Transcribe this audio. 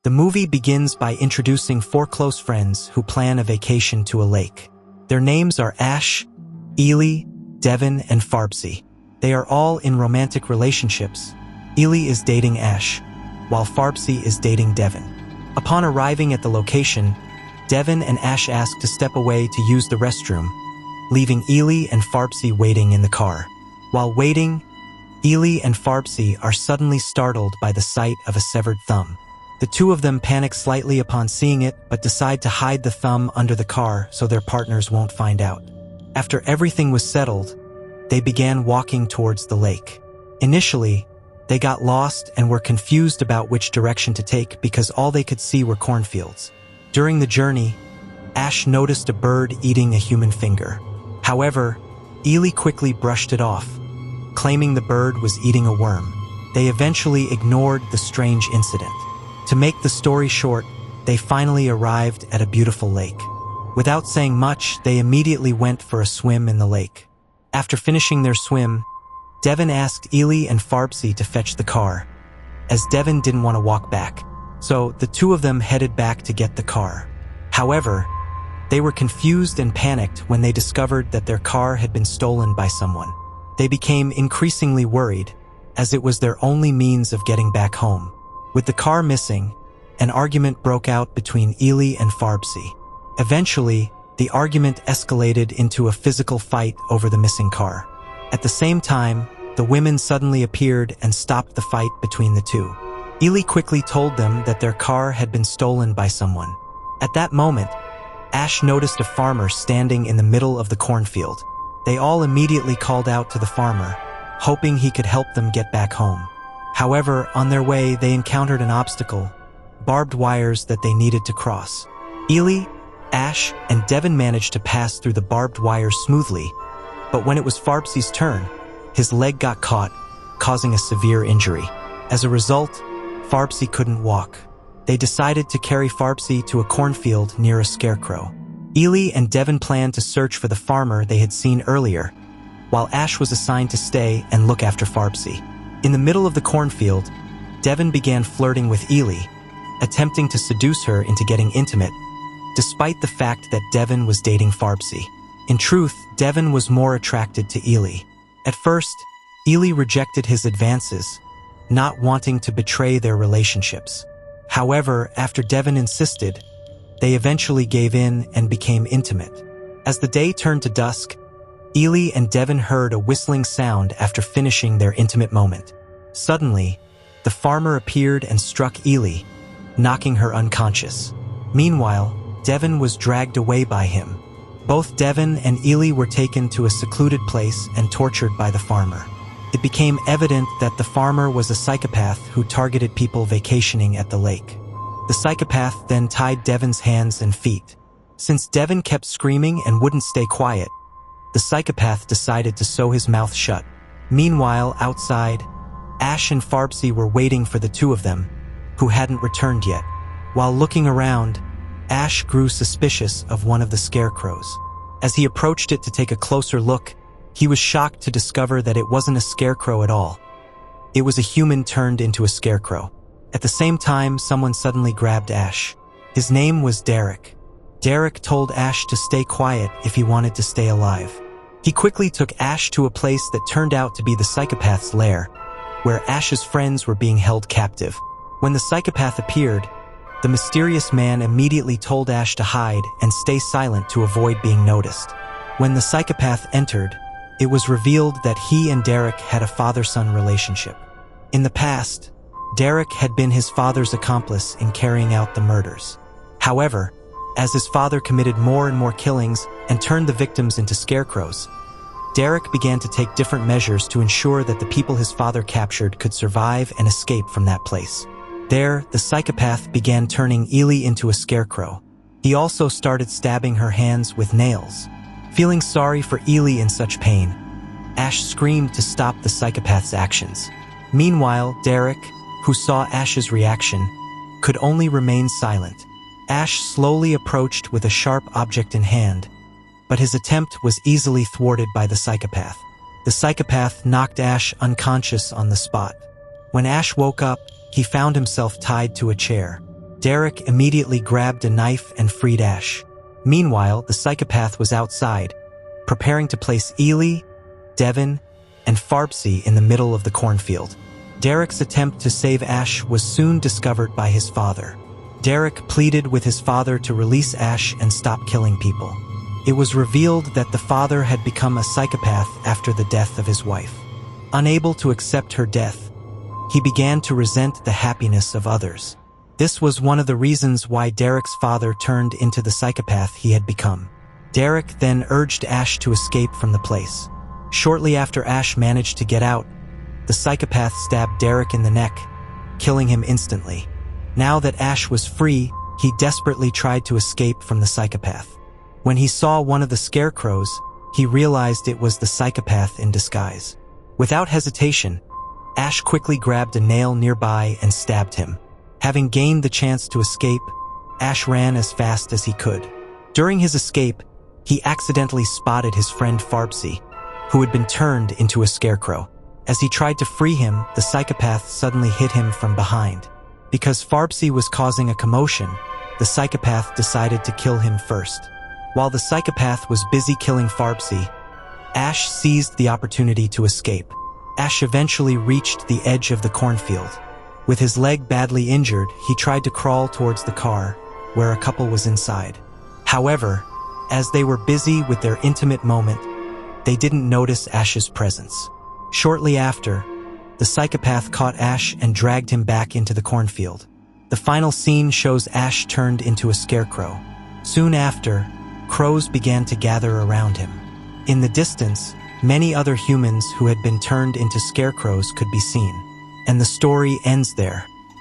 The movie begins by introducing four close friends who plan a vacation to a lake. Their names are Ash, Ely, Devin, and Farbsy. They are all in romantic relationships. Ely is dating Ash, while Farbsy is dating Devin. Upon arriving at the location, Devin and Ash ask to step away to use the restroom, leaving Ely and Farbsy waiting in the car. While waiting, Ely and Farbsy are suddenly startled by the sight of a severed thumb. The two of them panic slightly upon seeing it, but decide to hide the thumb under the car so their partners won't find out. After everything was settled, they began walking towards the lake. Initially, they got lost and were confused about which direction to take because all they could see were cornfields. During the journey, Ash noticed a bird eating a human finger. However, Ely quickly brushed it off, claiming the bird was eating a worm. They eventually ignored the strange incident. To make the story short, they finally arrived at a beautiful lake. Without saying much, they immediately went for a swim in the lake. After finishing their swim, Devin asked Ely and Farbsy to fetch the car, as Devin didn't want to walk back. So the two of them headed back to get the car. However, they were confused and panicked when they discovered that their car had been stolen by someone. They became increasingly worried, as it was their only means of getting back home. With the car missing, an argument broke out between Ely and Farbsy. Eventually, the argument escalated into a physical fight over the missing car. At the same time, the women suddenly appeared and stopped the fight between the two. Ely quickly told them that their car had been stolen by someone. At that moment, Ash noticed a farmer standing in the middle of the cornfield. They all immediately called out to the farmer, hoping he could help them get back home. However, on their way, they encountered an obstacle, barbed wires that they needed to cross. Ely, Ash, and Devin managed to pass through the barbed wires smoothly, but when it was Farbsy's turn, his leg got caught, causing a severe injury. As a result, Farbsy couldn't walk. They decided to carry Farbsy to a cornfield near a scarecrow. Ely and Devin planned to search for the farmer they had seen earlier, while Ash was assigned to stay and look after Farbsy. In the middle of the cornfield, Devin began flirting with Ely, attempting to seduce her into getting intimate, despite the fact that Devin was dating Farbsy. In truth, Devin was more attracted to Ely. At first, Ely rejected his advances, not wanting to betray their relationships. However, after Devin insisted, they eventually gave in and became intimate. As the day turned to dusk, Ely and Devin heard a whistling sound after finishing their intimate moment. Suddenly, the farmer appeared and struck Ely, knocking her unconscious. Meanwhile, Devin was dragged away by him. Both Devin and Ely were taken to a secluded place and tortured by the farmer. It became evident that the farmer was a psychopath who targeted people vacationing at the lake. The psychopath then tied Devin's hands and feet. Since Devin kept screaming and wouldn't stay quiet, the psychopath decided to sew his mouth shut. Meanwhile, outside, Ash and Farbsy were waiting for the two of them, who hadn't returned yet. While looking around, Ash grew suspicious of one of the scarecrows. As he approached it to take a closer look, he was shocked to discover that it wasn't a scarecrow at all. It was a human turned into a scarecrow. At the same time, someone suddenly grabbed Ash. His name was Derek. Derek told Ash to stay quiet if he wanted to stay alive. He quickly took Ash to a place that turned out to be the psychopath's lair, where Ash's friends were being held captive. When the psychopath appeared, the mysterious man immediately told Ash to hide and stay silent to avoid being noticed. When the psychopath entered, it was revealed that he and Derek had a father-son relationship. In the past, Derek had been his father's accomplice in carrying out the murders. However, as his father committed more and more killings and turned the victims into scarecrows, Derek began to take different measures to ensure that the people his father captured could survive and escape from that place. There, the psychopath began turning Ely into a scarecrow. He also started stabbing her hands with nails. Feeling sorry for Ely in such pain, Ash screamed to stop the psychopath's actions. Meanwhile, Derek, who saw Ash's reaction, could only remain silent. Ash slowly approached with a sharp object in hand, but his attempt was easily thwarted by the psychopath. The psychopath knocked Ash unconscious on the spot. When Ash woke up, he found himself tied to a chair. Derek immediately grabbed a knife and freed Ash. Meanwhile, the psychopath was outside, preparing to place Ely, Devin, and Farbsy in the middle of the cornfield. Derek's attempt to save Ash was soon discovered by his father. Derek pleaded with his father to release Ash and stop killing people. It was revealed that the father had become a psychopath after the death of his wife. Unable to accept her death, he began to resent the happiness of others. This was one of the reasons why Derek's father turned into the psychopath he had become. Derek then urged Ash to escape from the place. Shortly after Ash managed to get out, the psychopath stabbed Derek in the neck, killing him instantly. Now that Ash was free, he desperately tried to escape from the psychopath. When he saw one of the Scarecrows, he realized it was the psychopath in disguise. Without hesitation, Ash quickly grabbed a nail nearby and stabbed him. Having gained the chance to escape, Ash ran as fast as he could. During his escape, he accidentally spotted his friend Farbsy, who had been turned into a scarecrow. As he tried to free him, the psychopath suddenly hit him from behind. Because Farbsy was causing a commotion, the psychopath decided to kill him first. While the psychopath was busy killing Farbsy, Ash seized the opportunity to escape. Ash eventually reached the edge of the cornfield. With his leg badly injured, he tried to crawl towards the car, where a couple was inside. However, as they were busy with their intimate moment, they didn't notice Ash's presence. Shortly after, the psychopath caught Ash and dragged him back into the cornfield. The final scene shows Ash turned into a scarecrow. Soon after, crows began to gather around him. In the distance, many other humans who had been turned into scarecrows could be seen. And the story ends there.